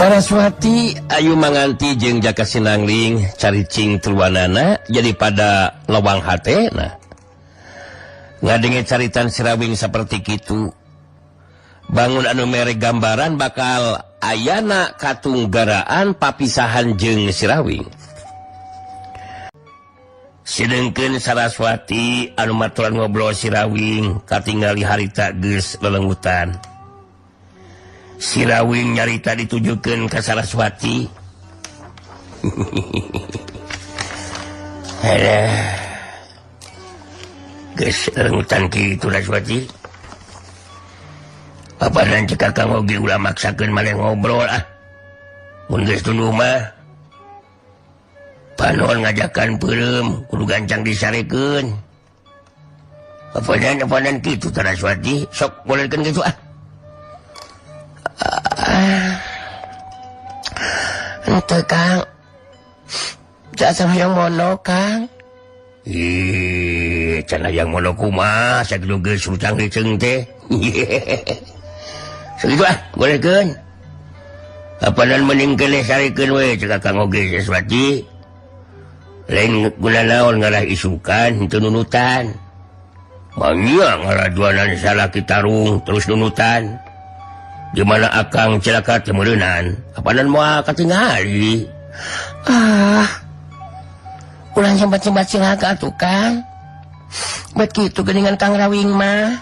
Saraswati ayu manganti jeung Jaka Sinangling caricing truanana jadi pada lowang hatena ngadenge caritan Sirawing seperti kitu bangun anu mere gambaran bakal ayana katunggaraan papisahan jeung Sirawing sidengkeun Saraswati anu maturan ngobrol Sirawing katingali harita geus lelenggutan. Sirawing nyarita ditujukeun ka Saraswati. Geus lelenggutan kitu Saraswati. Papadan cek Kakang oge ulah maksakeun maneh ngobrol ah. Mun geus tuluy mah panon ngajakan peureum kudu gancang disarekeun. Papadan kitu Saraswati, sok bolehkeun kitu ah. Ente Kang jasa hayang mono Kang can hayang mono kumaha sakitu geus rucang riceng teh sakitu ah bolehkeun apanan mending keneh sarikeun we cek Kang oge Saraswati lain guna naon ngalah isukan henteu nunutan mangnya ngaraduanan salaki tarung terus nunutan gimana Akang celaka temeureunnan apanan moal katingali ulah sempat-sempat cilaka atuh Kang bet kitu geuningan Kang Rawing mah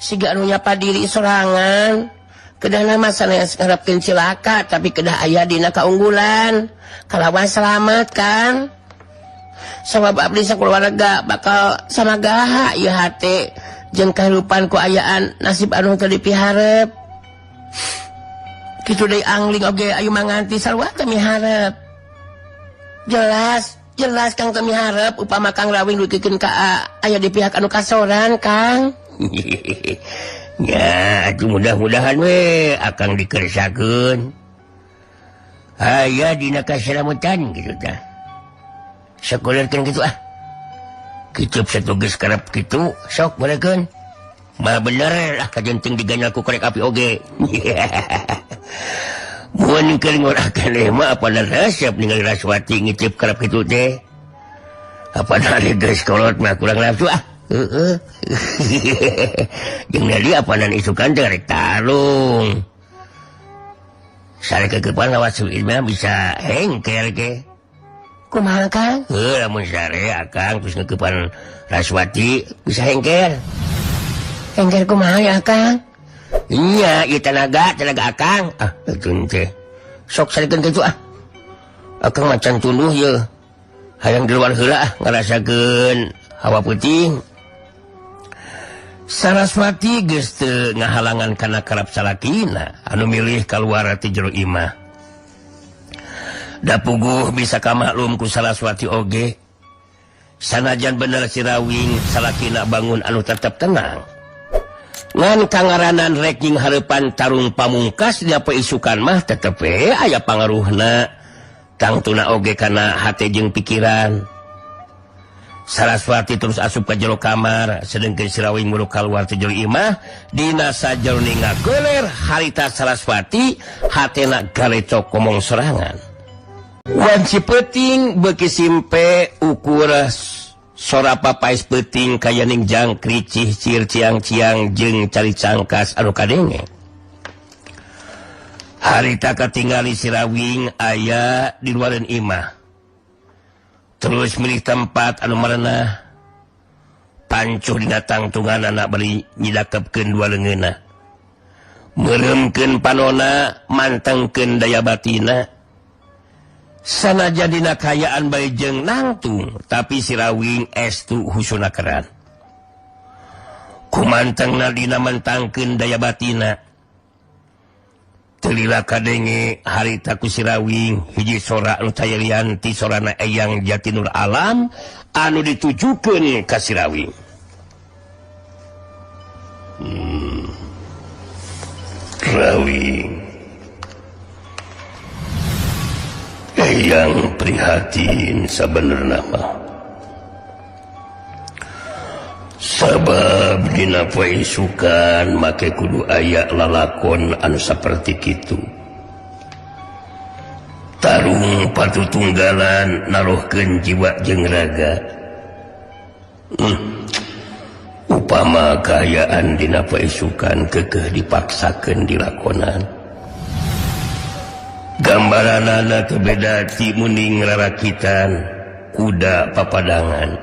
siga anu nyapa diri sorangan kedah mah sanes ngarepkeun cilaka tapi kedah aya dina kaunggulan kalawan selamat Kang sabab abdi sakeluarga bakal samagaha ieu hate jeung kahirupan ku ayaan nasib anu teu dipiharep kitu deui angling oge ayu manganti sarua kami harap jelas Kang kami harap upama Kang Rawing duikeun ka aya di pihak anu kasoran Kang ya atuh mudah-mudahan we Akang dikersakeun aya dina kasalametan kitu tah sakuleurkeun kitu ah kitu satu geus karep kitu sok bolehkeun mah bener lah kajenting diganyal ku korek api oge. Mun keur ngorakeun mah apana resep ningali Saraswati ngicip karep kitu teh. Apana geus kolot mah kurang nafsu ah. Heeh. Jeung nadi apana isukan teh rek tarung. Sare kekepan lawas suit mah bisa hengkel ke. Kumaha Kang? Heuh lamun sare Akang terus ngeukepan Saraswati bisa hengkel. Engger kumaha ya Kang? Iya, ieu tenaga Akang. Ah, betul teh. Sok sarikeun kitu ah. Akang macan tuluh ye. Hayang di luar heula ah ngarasakeun hawa peuting. Saraswati geus teu ngahalangan kana karep salakina anu milih kaluar ti jero imah. Da puguh bisa kamaklum ku Saraswati oge. Sanajan bener Sirawing salakina bangun anu tetep tenang. Ngan kangaranan rek nying hareupan tarung pamungkas dia isukan mah tetep we aya pangaruhna tangtuna oge kana hate jeung pikiran. Saraswati terus asup ka jero kamar sedengkeun Sirawing muru kaluar ti jero imah dina sajarone ngageuler harita Saraswati hatena galecok ngomong sorangan. Wan Cipeuting beuki simpe ukur sora papais peuting kaya ning jangkrik cih-cir ciang-ciang jeung cari cangkas anu kadenge. Harita katingali Sirawing aya di luareun imah. Terus milih tempat anu marenah pancuh dina tangtunganana bari nyidakepkeun dua leungeunna. Meureumkeun panonna mantengkeun daya batina. Sanajan dina kayaan bae jeung nangtung tapi Sirawing estu husuna keran kumantengna dina mentangkeun daya batina teu lila kadenge harita ku Sirawing hiji sora anu tayelian ti sorana Eyang Jatinur Alam anu ditujukeun ka Sirawing. Rawing Eyang prihatin sabenerna mah sabab dina poe isukan make kudu aya lalakon anu saperti kitu tarung patutunggalan naruhkeun jiwa jeung raga. Upama kaayaan dina paisukan kekeh dipaksakeun dilakonan. Gambaranana teu beda ti muning rarakitan kuda papadangan.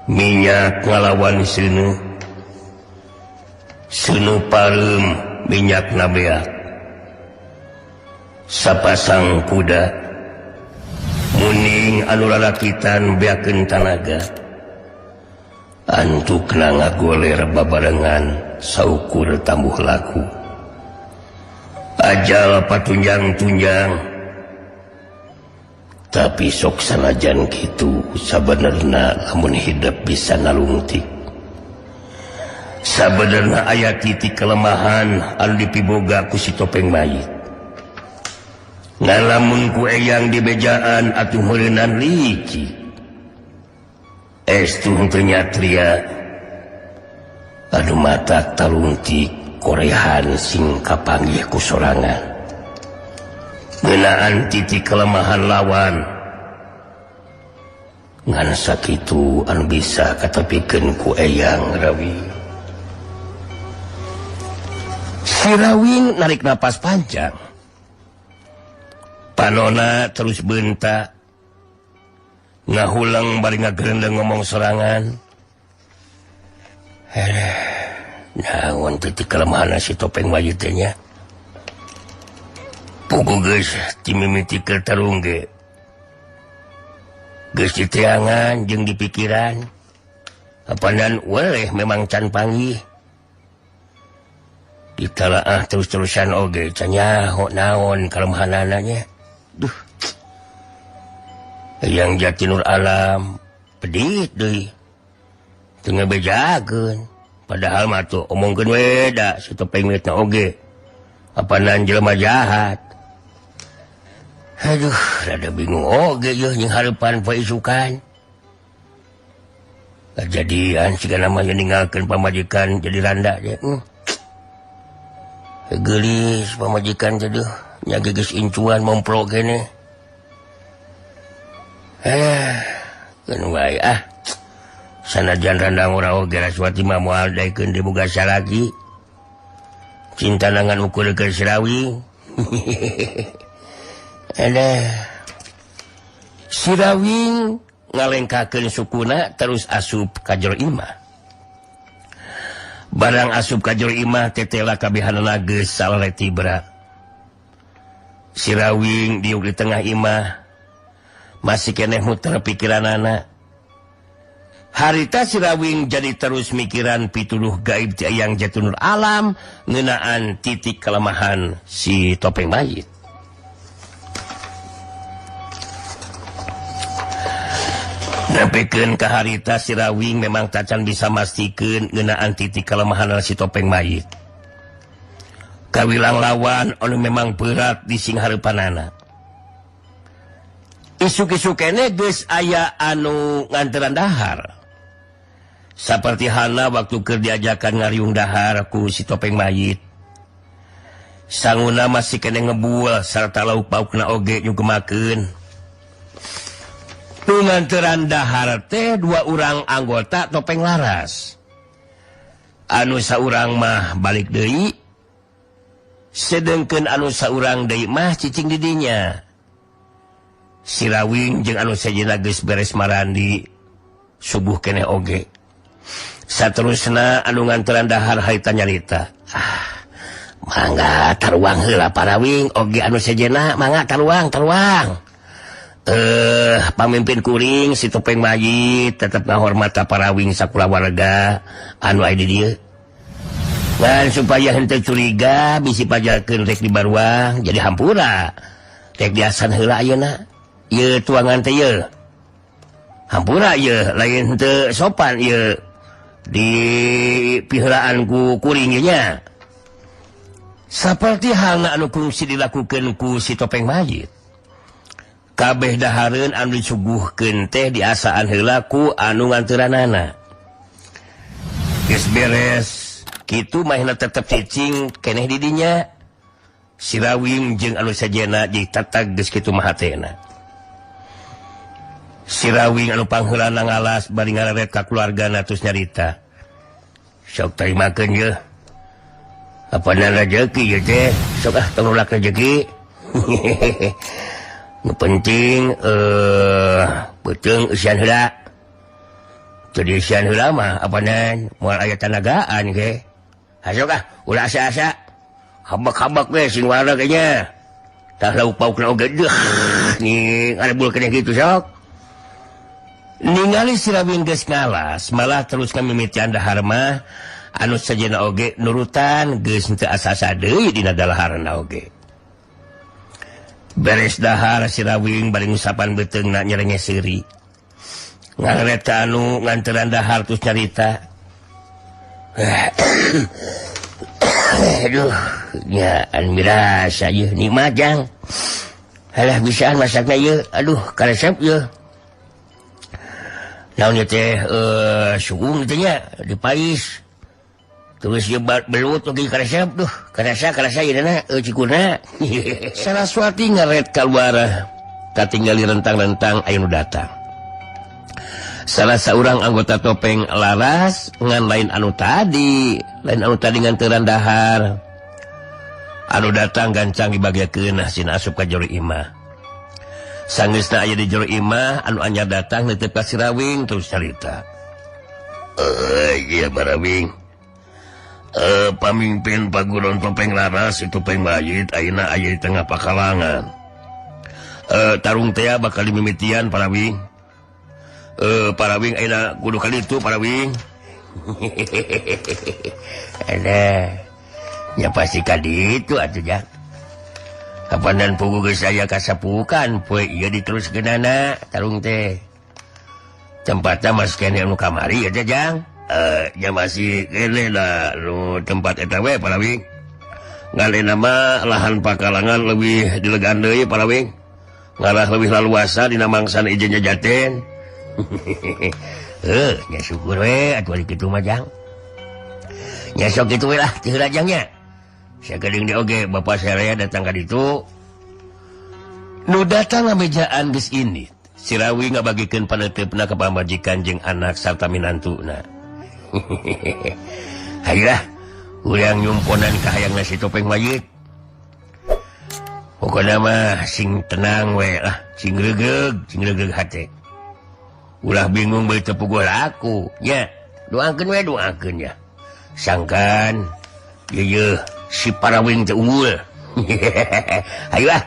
Minyak ngalawan seuneu. Seuneu pareum minyakna beak. Sapasang kuda muning anu rarakitan beakeun tanaga. Antukna ngagoler babarengan saukur tambuh laku. Ajal patunjang-tunjang. Tapi sok sanajan kitu sabenerna lamun hidup bisa nalungtik. Sabenerna aya titik kelemahan anu dipiboga ku si topeng mayit. Ngalamun ku eyang di bejaan atuh meureunan licik. Estu teu nyatria. Anu mata talungtik korehan sing kapanggih ku sorangan. Ngeunaan titik kelemahan lawan. Ngan sakitu anu bisa katepikeun ku eyang Rawi. Si Rawing narik napas panjang. Panona terus bentak. Ngahulang bari ngagerendeng ngomong sorangan. Naon titik kelemahan si topeng mayit teh nya. Pugu geus ti mimiti keur tarung ge. Geus diteangan jeung di pikiran. Apanan weleh memang can panggih. Ditalaah terus-terusan oge can nyaho naon kelemahanana nya. Duh. Yang Jati Nur Alam pedit deui. Teu ngabejakeun. Padahal mah tuh omongkeun we da si topeng mitna oge. Apanan jelema jahat. Aduh, rada bingung oge yeuh jeung hareupan paisukan. Kejadian sigana mah ninggalkeun pamajikan jadi randa je. Geulis pamajikan teh duh nya geus incuan momplok kene. Kan wae sanajan randang ora oge Raswati mah moal daekeun diboga salaki. Cinta nangan ukur-ukur si Rawing. Si Rawing ngalengkakeun sukuna terus asup ka jero imah. Barang asup ka jero imah tetela kabehanana geus salere tibra. Si Rawing diuk di tengah imah. Masih keneh muter pikiranana. Harita si Rawing jadi terus mikiran pituduh gaib ti Eyang Jati Nur Alam ngeunaan titik kelemahan si topeng mayit. Nepikeun ka harita si Rawing memang tacan bisa mastikeun ngeunaan titik kelemahan si topeng mayit. Kawilang lawan anu memang berat di sing hareupanana. Isu-isu kene geus aya anu nganteran dahar. Saperti halna waktu keur diajakan ngariung dahar ku si topeng mayit. Sanguna masih kene ngebual sarta lauk paukna oge nyugemakeun. Tu nganteran dahar teh dua urang anggota topeng laras. Anu saurang mah balik deui. Sedengkeun anu saurang deui mah cicing di dinya. Si Rawing jeung anu sejenna geus beres marandi subuh keneh oge. Saterusna anu nganteran dahar harita nyarita. Mangga taruang heula para Rawing oge anu sejenna mangga taruang. Pamimpin kuring si topeng mayit tetep ngahormat para Rawing sakula warga anu aya di dieu. Dan supaya henteu curiga bisi pajalkeun rek di baruang jadi hampura. Rek diasan heula ayeuna. Ye tuangan teh ye. Hampura ye lain teu sopan ye di piheuraan ku kuring nya. Saperti halna anu kungsi dilakukeun ku si topeng mayit. Kabeh dahareun anu disuguhkeun teh diasaan heula ku anu nganteuranana. Geus beres kitu mahna tetep cicing keneh di dinya. Sirawing jeung anu sajena jadi tatag geus kitu mah hatena. Sirawing anu pangheulana ngalas bari ngararet ka keluargana terus nyarita. Sok tarimakeun ye. Apana rezeki ye teh? Sok tololak rezeki. Nu penting beuteung eusian heula. Jadi eusian heula mah apana moal aya tanagaan ge. Hasok ulah asa-asa. Habak-habak we sing wareg nya. Tah lauk paukna oge deuh. Ning arebulkeun kitu sok. Ningali Sirawing geus ngalas, malah terus ngamimitian dahar mah anu sajena oge nurutan geus teu asa-asa deui dina dalaharna oge. Beres dahar Sirawing bari ngusapan beuteungna nyerenge seuri. Ngararet ka anu nganteran dahar terus nyarita. Aduh, nya an mirasa ieu nikmat jang. Halah bisaan masakna ieu, aduh karesep ieu. Naon ieu teh suung teh nya dipais. Terus ieu belut oge karesep duh, karasa ieu cikurna. Saraswati ngaret kaluar katinggali rentang-rentang aya nu datang. Salah seorang anggota topeng laras ngan lain anu tadi nganteran dahar. Anu datang gancang dibagiakeun sina asup ka jero imah. Sanggeusna aya di jero imah anu anyar datang neuteup ka Sirawing terus carita. Iya Barawing. Pamimpin paguron topeng laras itu topeng mayit ayeuna aya di tengah pakalangan. Tarung teh bakal dimimitian Parawing. Parawing ayeuna kudu kalitu Parawing. Ada nya pasti kaditu atuh jak. Kapanan pugu geus aya kasapukan poe ieu diteruskeunana tarung teh. Tempatna mas kene anu kamari eta jang. Nya masih kene lah nu tempat eta we Parawing. Ngalena mah lahan pakalangan leuwih dilegaan deui Parawing. Ngalah leuwih laluasa dina mangsan ijen jajaten. Nya syukur we atuh ari kitu mah jang. Nya sok kitu we lah teu jang nya. Sakeudeung di oge bapak saya datang ka ditu. Nu datang ngamejaan geus ini. Sirawing ngabagikeun paneuteupeuna ka pamajikan jeung anak sarta minantuna. Hayolah urang nyumponan ka hayangna si topeng mayit. Pokona mah sing tenang we lah, sing reugeg hate. Ulah bingung bae teu puguh laku nya. Doakeun ya. Sangkan ieu si Parawing teh unggul. Hayolah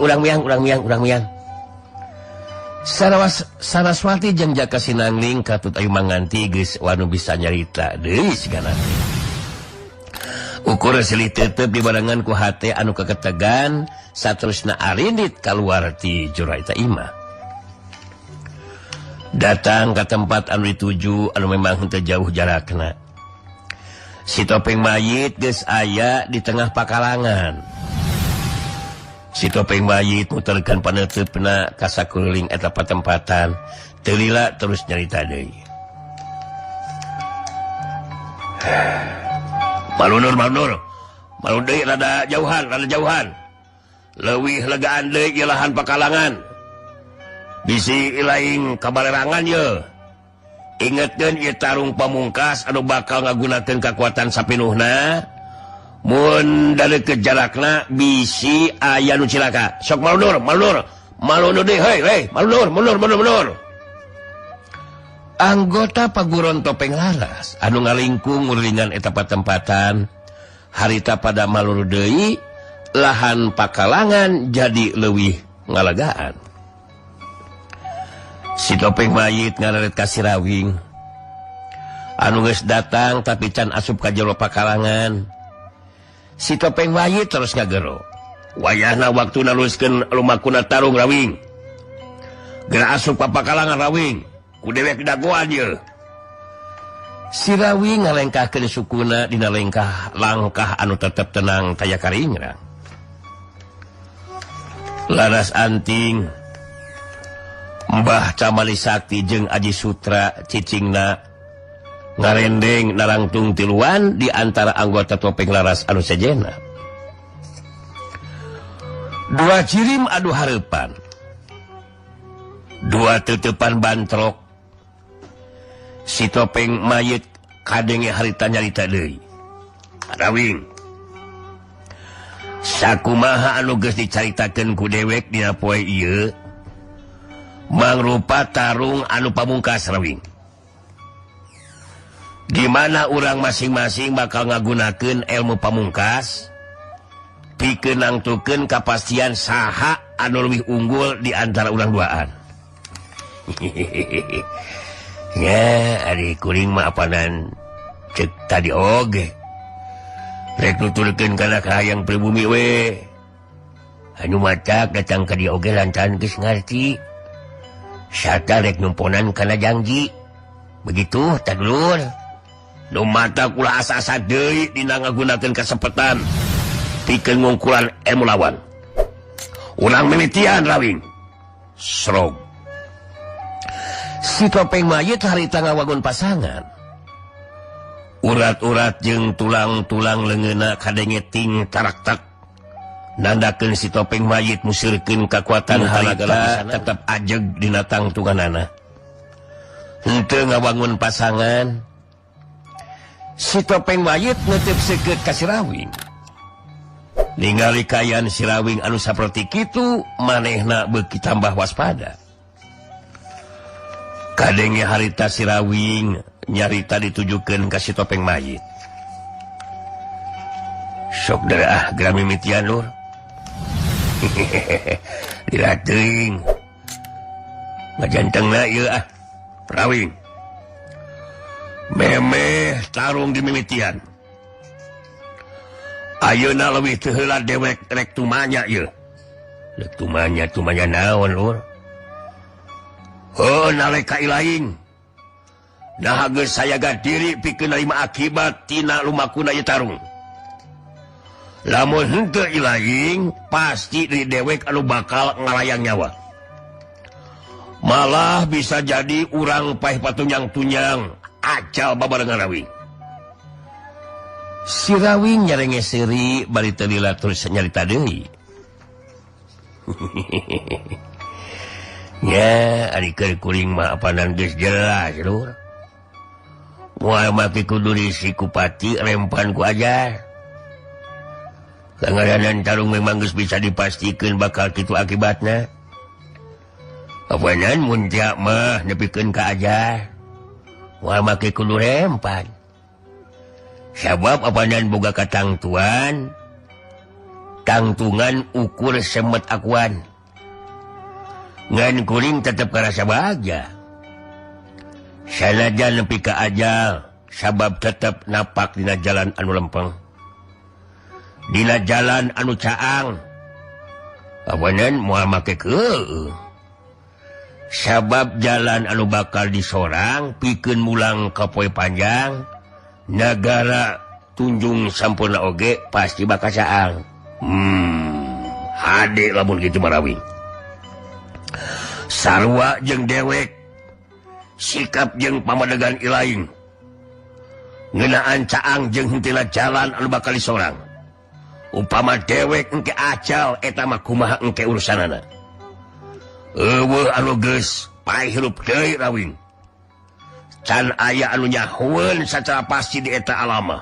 urang miang. Saraswati jeung Jaka Sinangling katut ayu manganti geus wanu bisa nyarita deui sigana teh. Ukur silih tetep dibarengan ku hate anu kaketegan saterusna arindit kaluar ti jero eta imah. Datang ke tempat anu dituju anu memang henteu jauh jarakna. Si topeng mayit geus aya di tengah pakalangan. Si topeng mayit muterkeun paneuteupeuna ka sakeuling eta patempatan, teu lila terus nyarita deui. Malunur deui rada jauhan. Leuwih legaan deui ieu lahan pakalangan. Bisi ilaing kabalerangan ye. Ingetkeun ieu tarung pamungkas anu bakal ngagunakeun kakuatan sapinuhna. Mun daleukeut jarakna bisi aya nu cilaka. Sok malunur deui heuy, malunur. Anggota paguron topeng laras anu ngalingkung nguringan eta patempatan harita pada malunur deui lahan pakalangan jadi leuwih ngalagaan. Si topeng mayit ngararet ka Sirawing anu geus datang tapi can asup ka jero pakalangan. Si topeng mayit terus ngagero. Wayahna waktu naluskeun lumakuna tarung Rawing. Geura asup ka pakalangan Rawing. Ku dewek dagoan ye. Si Rawing ngalengkahkeun sukuna dina langkah anu tetep tenang taya karingrang. Laras anting Mbah Camali Sakti jeung Aji Sutra cicingna ngarendeng narangtung tiluan di antara anggota topeng laras anu sejenna. dua cirim adu harepan, dua tetepan bantrok, si topeng mayit kadenge harita nyarita deui. Rawing, sakumaha anu geus dicaritakeun ku dewek dina poe ieu mangrupa tarung anu pamungkas Rawing. Di mana urang masing-masing bakal ngagunakeun ilmu pamungkas pikeun nangtukeun kapastian saha anu leuwih unggul di antara urang duaan. Ya, ari kuring mah apanan cek tadi oge. Rek nuturkeun kana kahayang pribumi we. Anu macak datang ka dieu oge lantaran geus ngarti. Sarta rek numponan kana janji. Begitu, tadulur. Nu mata kula asa-asa deui dina ngagunakeun kasempatan pikeun ngungkulan ilmu lawan. Urang mimitian Rawing. Srog. Si topeng mayit harita ngawangun pasangan. Urat-urat jeung tulang-tulang leungeunna kadenge ting tarak-tak. Nandakeun si topeng mayit musirkeun kakuatan harita tetep ajeg dina tangtunganana. Henteu ngawangun pasangan. Si topeng mayit neuteup seukeut ka si Rawing. Ningali kayan si Rawing anu saperti kitu, manehna beuki tambah waspada. Kadenge harita si Rawing nyarita ditujukeun ka si topeng mayit. Sok deuah geura mimitian lur. Dira teuing. Ngajantengna ieu ah. Rawing. Memeh tarung di mimitian. Ayeuna leuwih teu heula dewek rek tumanya ieu. Rek tumanya naon lur? Oh, naleka ilaing. Nah geus sayaga diri pikeun narima akibat tina lumakuna ieu tarung. Lamun henteu ilaing, pasti di dewek anu bakal ngalayang nyawa. Malah bisa jadi urang paeh patunyang-tunyang acal babarengan Rawing. Si Rawing nyarenge seuri bari teu dilatur nyarita deui. Ya, ari keur kuring mah apanan geus jelas lur. Moal maki kudu diisi ku pati rempan ku ajar. Kangaranan tarung memang geus bisa dipastikeun bakal kitu akibatna. Apanan mun tia mah nepikeun ka ajar. Moal maki kudu rempan. Sabab apanan boga katangtuan, tangtungan ukur semet akuan. Ngan kuring tetep karasa bahagia. Sanajan nepi ka ajal, sabab tetep napak dina jalan anu lempeng. Dina jalan anu caang. Awanan moal make keueuh. Sabab jalan anu bakal disorang pikeun mulang ka poe panjang, nagara tunjung sampurna oge pasti bakal caang. Hade lamun kitu mah Rawing. Sarua jeung dewek, sikap jeung pamadegan ilaing, ngeunaan caang jeung henteu jalan anu bakal disorang. Upama dewek engke acal eta mah kumaha engke urusanana. Eueuh anu geus paeh hirup deui Rawing. Can aya anu nyahoeun sacara pasti di eta alam.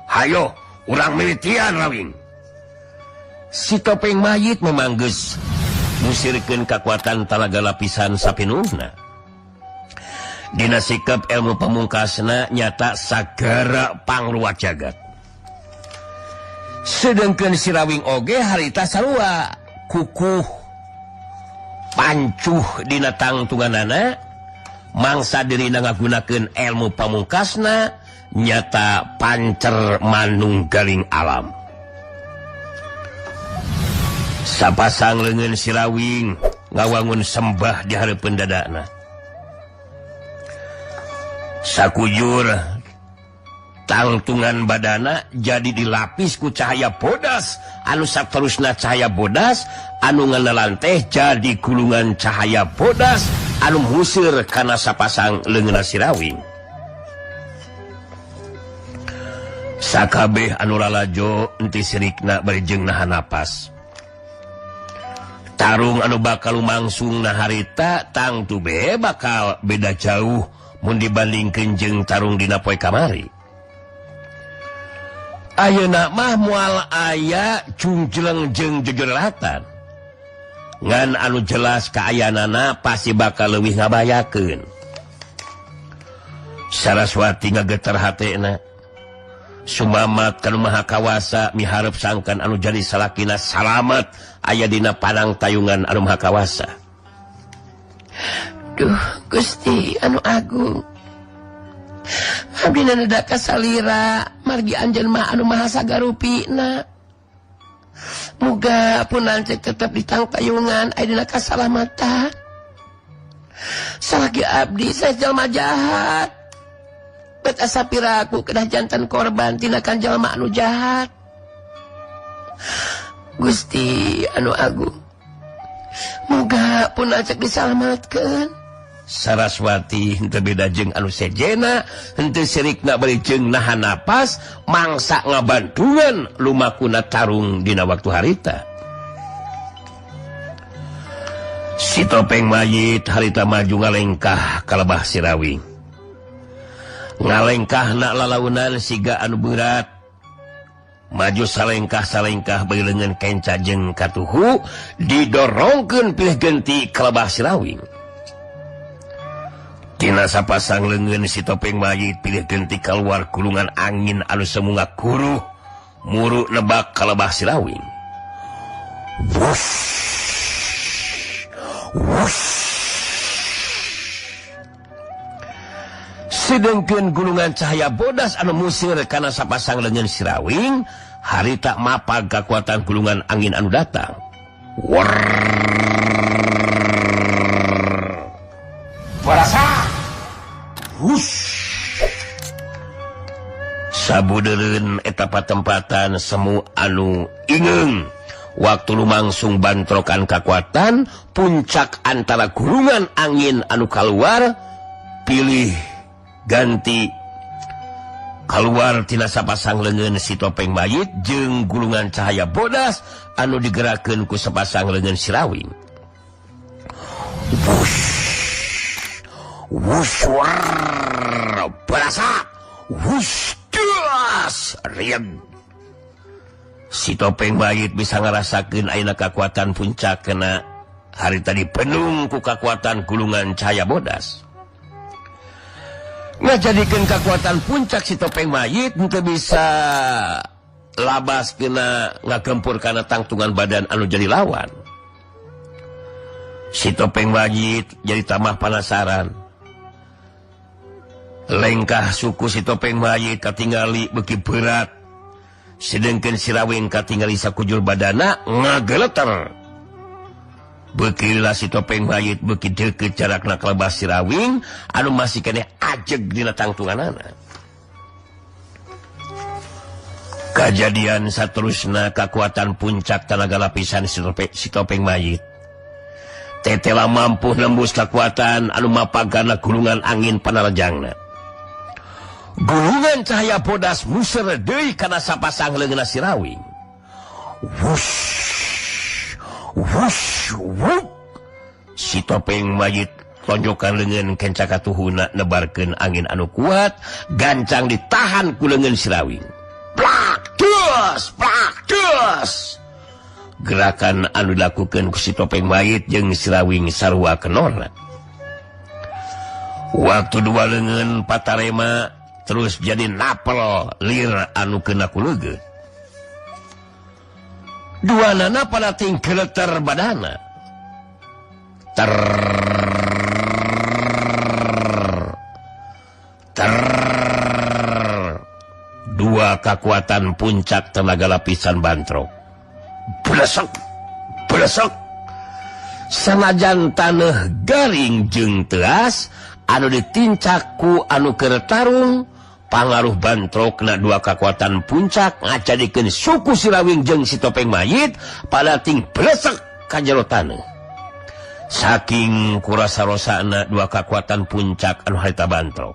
Hayo urang mimitian Rawing. Si topeng mayit memang geus musirkeun kakuatan talaga lapisan sapinuhna. Dina sikap ilmu pamungkasna nyata sagara pangruat jagat. Sedengkeun si Rawing oge harita sarua kukuh pancuh dina tangtunganana, mangsa dirina ngagunakeun ilmu pamungkasna nyata pancer manunggaling alam. Sapasang leungeun si Rawing ngawangun sembah di hareupeun dadana. Sakujur tangtungan badana jadi dilapis ku cahaya bodas, anu saterusna cahaya bodas anu ngalelan teh jadi gulungan cahaya bodas anu musir kana sapasang leungeunna si Rawing. Sakabeh anu lalajo enti sirikna bari jeung nahan napas. tarung anu bakal lumangsung na harita tangtu be bakal beda jauh mun dibandingkeun jeung tarung dina poe kamari. Ayeuna mah moal aya cungjeleng jeung jejoratan ngan anu jelas kaayanana pasti bakal leuwih ngabayakeun. Saraswati ngageter hatena sumamat kanu maha kawasa miharep sangkan anu jadi salakina salamet aya dina panang tayungan anu maha kawasa. Duh Gusti anu agung, abdi nanda kasalira margi anjeun mah anu maha sagarupina. Muga punten tetep di tang tayungan aya dina kasalamatan. Salaki abdi saya jalma jahat, bet asa piraku kedah jantan korban tinakan jalma anu jahat. Gusti anu agung, muga pun acak disalamatkeun. Saraswati henteu beda jeung anu sejena, henteu sirikna bari jeung nahan napas mangsa ngabantungan lumakuna tarung dina waktu harita. Si topeng mayit harita maju ngalengkah ka lebah Sirawing. Ngalengkahna lalaunan siga anu berat. Maju salengkah-salengkah beuleungeun kenca jeung katuhu didorongkeun pilih genti ka lebah Sirawing. Tina sapasang leungeun si topeng mayit pilih genti kaluar kulungan angin anu semunga kuruh muru nebak ka lebah Sirawing. Wush, wush. Sedengkeun gulungan cahaya bodas anu musir kana sapasang leungeun Sirawing harita mapag kakuatan gulungan angin anu datang. Barasa. Hush. Sabudeureun eta patempatan semu anu ingeung waktu lumangsung bantrokan kakuatan puncak antara gulungan angin anu kaluar pilih ganti keluar tina sapasang leungeun si topeng mayit jeung gulungan cahaya bodas anu digerakkeun ku sapasang leungeun Sirawing. Wush, wush, berasa, wush, das, riang. Si topeng mayit bisa ngarasakeun ayeuna kakuatan puncak kena hari tadi penuh ku kakuatan gulungan cahaya bodas. Ngajadikeun kakuatan puncak si topeng mayit henteu bisa labas kena ngagempur kana tangtungan badan anu jadi lawan. Si topeng mayit jadi tambah penasaran. Lengkah suku si topeng mayit katingali beuki berat. Sedengkeun Sirawing katingali sakujur badana ngageleter. Beukila si topeng mayit beuki deukeut jarakna ka lebah Sirawing anu masih keneh ajeg dina tangtunganana. Kajadian saterusna kakuatan puncak tenaga lapisan si topeng mayit tetela mampu nembus kakuatan anu mapagana gulungan angin panalejangna. Gulungan cahaya bodas museur deui kana sapasang leungeunna Sirawing. Wush, wush, wup. Si topeng mayit tonjokan leungeun kenca katuhuna nebarkeun angin anu kuat gancang ditahan ku leungeun Sirawing. Plak, dus, plak, dus. Gerakan anu dilakukeun ku si topeng mayit jeung Sirawing sarua kenorna. Waktu dua leungeun patarema terus jadi napel lir anu kena kuleugeut. Duanana pada tingkeleter badana. Ter dua kekuatan puncak tenaga lapisan bantrok. Blesek, blesek. Sanajan taneuh garing jeung teas anu ditincak ku anu keur tarung, pangaruh bantrokna dua kekuatan puncak ngajadikeun suku Sirawing jeung si topeng mayit pada ting blesek ka jero taneuh. Saking kurasa-rosana dua kekuatan puncak anu harita bantrok.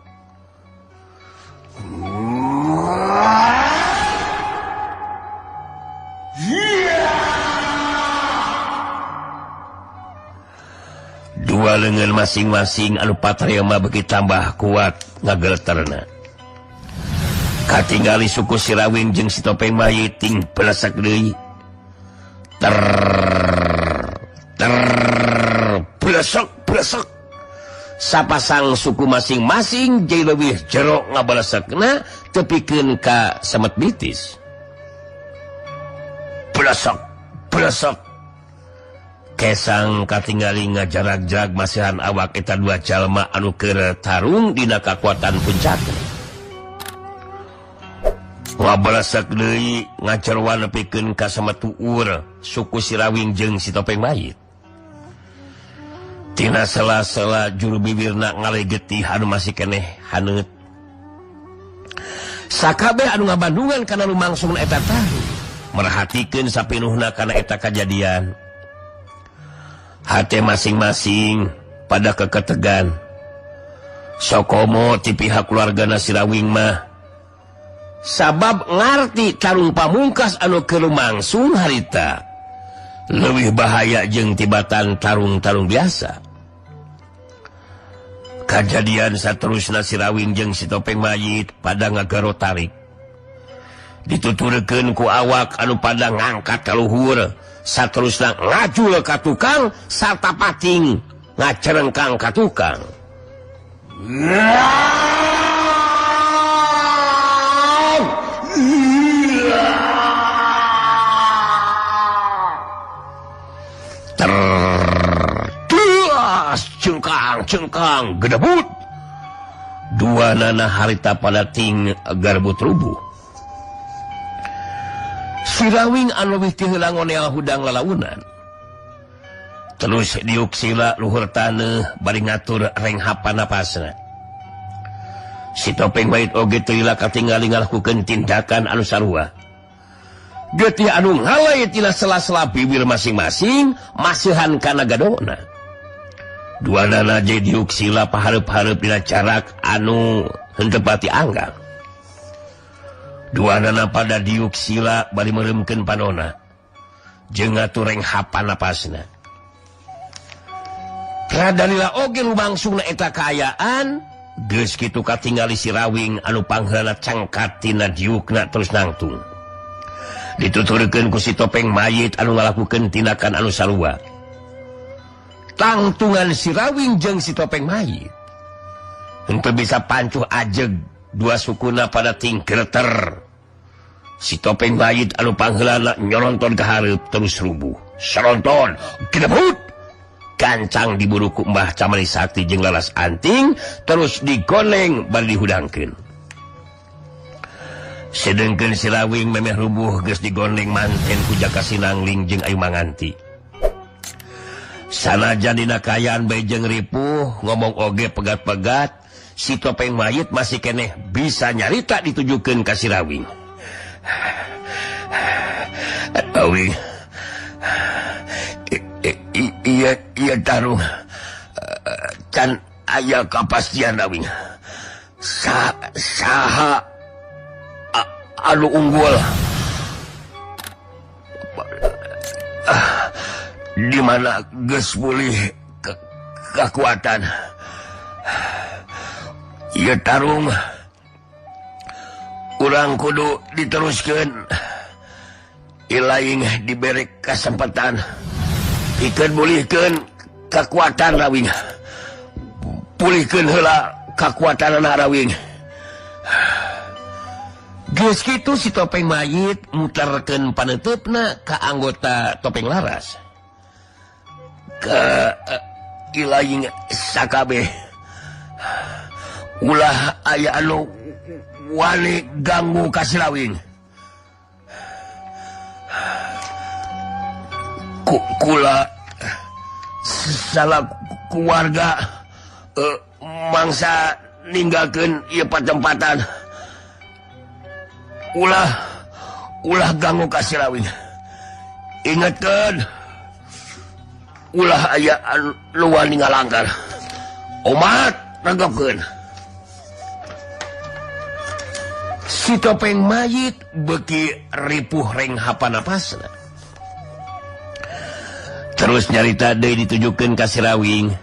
dengan masing-masing anu patrema beki tambah kuat ngageleterna. Katingali suku Sirawing jeung si Topeng Mayit ting pelesak deui. Pelesok. Sapasang suku masing-masing jadi lebih jero ngabalesekna tepikeun ka semet bitis. Pelesok. Kesang katingali ngajarag-jarag masihan awak eta dua jalma anu keur tarung dina kakuatan puncakna. Ngabalesak deui ngacerwan nepikeun ka sametuur suku Sirawing jeung si Topeng Mayit. Tina sela-sela juru bibirna ngalegeti anu masih keneh haneut. Sakabeh anu ngabandungan kana lumangsung eta tarung merhatikeun sapinuhna kana eta kajadian. Hate masing-masing pada keketegan. Sokomo ti pihak keluargana Sirawing mah sabab ngarti tarung pamungkas anu keur lumangsung harita leuwih bahaya jeung tibatan tarung-tarung biasa. Kajadian saterusna Sirawing jeung si Topeng Mayit pada ngagaro tarik. Dituturkeun ku awak anu pada ngangkat ka luhur, saterusna ngajul ka tukang sarta pating ngacerengkang ka tukang. Cengkang gedebut dua nana harita pada ting garbut rubuh. Sirawing anu wih ti heulang oneal hudang lalaunan terus diuk sila luhur taneuh bari ngatur renghapan napasna. Si Topeng Mayit oge teu lila katingali ngalakukeun tindakan anu sarua. Getih anu ngalay tina sela-sela bibir masing-masing masihan kana gadona. Dua nana diuk sila pahareup-hareup dina carak anu henteu pati anggang. Dua nana pada diuk sila bari meuremkeun panona jeung ngatur renghapan napasna. Radalila oge lumangsungna eta kaayaan geus kitu katingali Sirawing anu pangheulana cangkat tina diukna terus nangtung. Dituturkeun ku si Topeng Mayit anu ngalakukeun tindakan anu sarua. Tangtungan Sirawing jeung si Topeng Mayit henteu bisa pancuh ajeg dua sukuna pada ting greter. Si Topeng Mayit anu pangheulana nyoronton ka hareup terus rubuh. Saronton gedebut gancang diburu ku Mbah Camali Sakti jeung Laras Anting terus digoneng bari dihudangkeun. Sedengkeun Sirawing memeh rubuh geus digoneng manten ku Jaka Sinangling jeung Ayu Manganti. Sanajan dina kaayaan bae jeung ripuh ngomong oge pegat-pegat, si Topeng Mayit masih keneh bisa nyarita ditujukeun ka Sirawing. Awi iya tarung can aya kapastian Awing saha anu unggul di mana geus pulih kekuatan. Ieu tarung urang kudu diteruskeun, ilaing diberi kesempatan pikeun mulihkeun kekuatan Rawing, pulihkeun heula kekuatan Rawing. Geus kitu si Topeng Mayit muterkeun paneutupna ka anggota Topeng Laras. Ke ilaing sakabeh ulah aya anu wani ganggu ka Sirawing. Kula salah keluarga mangsa ninggalkeun ieu patempatan. Ulah ganggu ka Sirawing. Ingetkeun ulah aya anu wani ngalanggar. Omat nanggapkeun. Si Topeng Mayit beuki ripuh renghapan napasna. Terus nyarita deui ditujukeun ka Sirawing.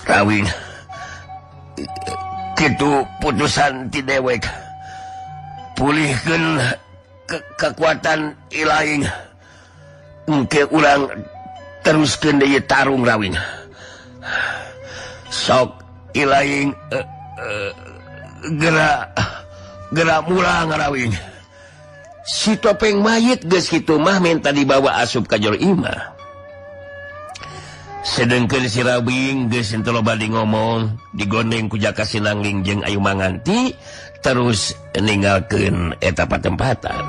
Rawing kitu putusan ti dewek pulihkeun kekuatan ilaing engke urang teruskeun deui tarung Rawing sok ilaing gerak mulang Rawing si topeng mayit geus kitu mah minta dibawa asup ka Jor Imah sedengkeun si Rawing geus henteu loba di ngomong digondeng ku Jaka Sinangling jeung Ayu Manganti terus ninggalkeun eta patempatan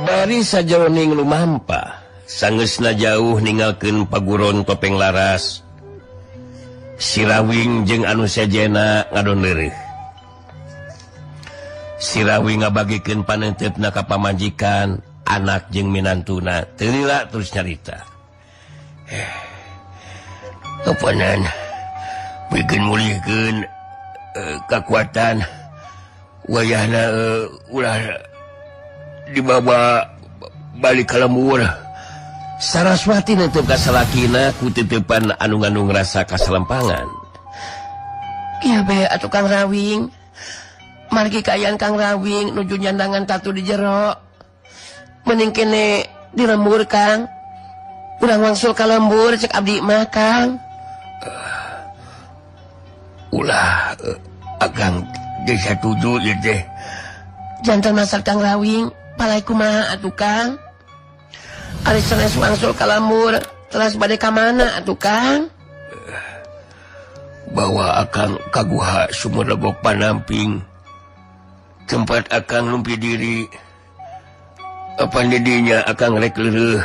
bari sajeroning lumampah sangeusna jauh ninggalkeun paguron topeng laras si Rawing jeung anu sejena ngadoneureuk si Rawing ngabagikeun paneuteupna ka pamajikan anak jeung minantuna teu lila terus nyarita apanan bikin mulihkeun kekuatan wayahna ulah dibawa balik ka lembur Saraswati neuteub ka salakina ku teutepan anu ngandung rasa kasalempangan kieu be atuh Kang Rawing margi kaayaan Kang Rawing nuju nyandangan tatu di jero mending kene di lembur Kang urang wangsul ka lembur cek abdi mah Kang ulah agang geus satuju ieu teh janten masak Kang Rawing palai kumaha atuh Kang ari sanes wangsul ka lembur teras bade ka mana atuh Kang bawa akang ka guha Sumur Legok Panamping tempat akang numpi diri apa didinya akang rek leureuh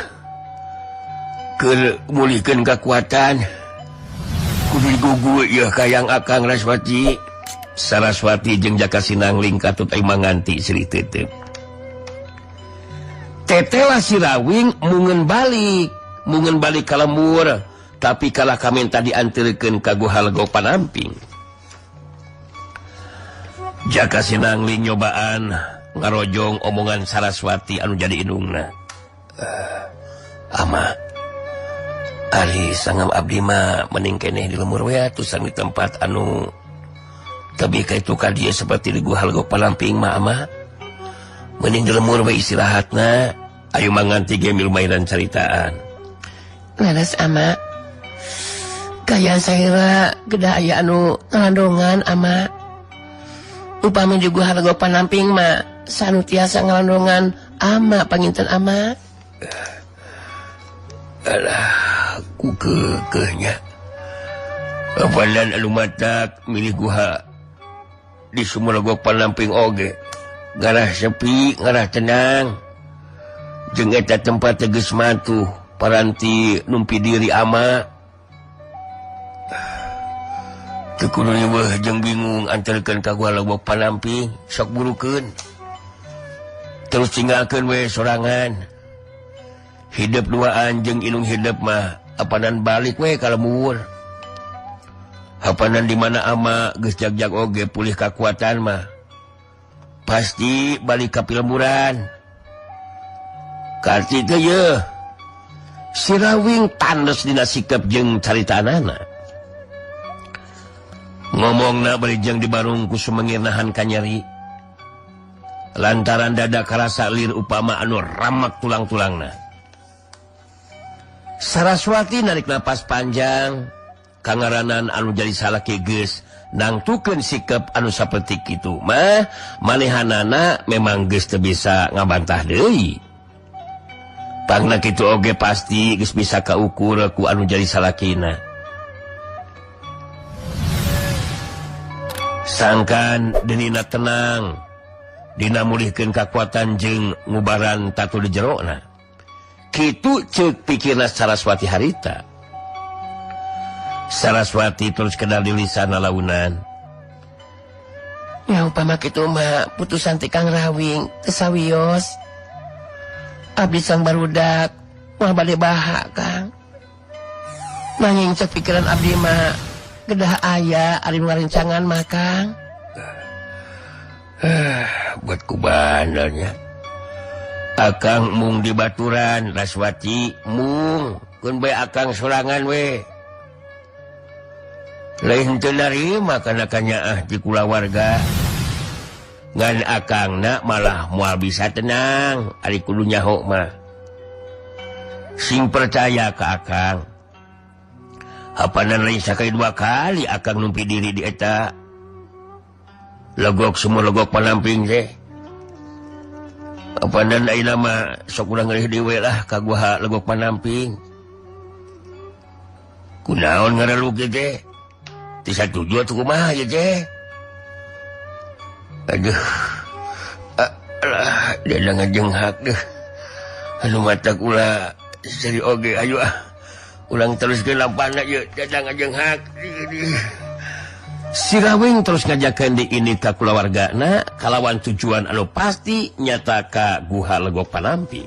keur mulihkeun kekuatan kudu gugu ya kayang akang Saraswati jeung Jaka Sinangling katut Ayu Manganti seri teuteub teteh si Rawing mungeun balik ka lembur tapi kalah kaminta dianterkeun ka guha Legok Panamping Jaka Sinangling nyobaan ngarojong omongan Saraswati anu jadi indungna ama ari sangam abdi mah mending keneh di lembur we atuh sang di tempat anu tapi kaitu ka dieu seperti di guha Legok Panamping mah ama mending di lembur we istirahatna Ayu Manganti ge milu mairan caritaan leres ama kaya saira gedah aya anu ngalandongan ama upami di guha Legok Panamping mah sanu tiasa ngalandongan ama panginten ama alah ku keukeuhnya apanan anu matak milih guha di Sumur Legok Panamping oge garah sepi garah tenang jeung eta tempat geus matuh paranti numpi diri ama teu kudu nyeueuh jeung bingung anterkeun ka guha Legok Panamping sok burukeun terus tinggalkeun we sorangan hidup duaan jeung inung hidup mah apanan balik we ka lembur apanan di mana ama geus jag-jag oge pulih kakuatan mah pasti balik ka pilemburan karti teh ye si Rawing tandes dina sikap jeung caritaanana ngomongna bari jeung dibarung ku sumengirnahan kanyeri lantaran dada karasa lir upama anu ramak tulang-tulangna Saraswati narik napas panjang kangaranan anu jadi salaki geus nangtukeun sikap anu saperti kitu mah manehanana memang geus teu bisa ngabantah deui pangna kitu oge pasti geus bisa kaukur ku anu jadi salakina sangkan deunina tenang dina mulihkeun kakuatan jeung ngubaran tatu di jerona kitu ceuk pikirna Saraswati harita Saraswati terus kenal di lisan launan ya upama kitu mah putusan ti Kang Rawing teu sawios abdi sang barudak moal bade baha Kang nanging cek pikiran abdi mah gedah aya ari ngarencangan mah Kang buat kubandarnya akang mung di baturan Raswati mung kun bae akang sorangan we lain terima karena di kulawarga ngan akangna malah moal bisa tenang ari kudu nyaho mah sing percaya ke akang hapanan lain sakai 2 kali akang numpi diri di eta logok semua logok panamping teh hapanan ayeuna mah sok urang ngeulih dewe lah ka gua logok panamping kunaon ngarelug teh ti satuju atuh kumaha ye teh aduh alah dia ngajenghak deh anu mata kula seri oge ayo ulang terus ke lampana ye dia ngajenghak si Rawing terus ngajakeun di ini ka kulawargana kalawan tujuan anu pasti nyata ka guha legok panampi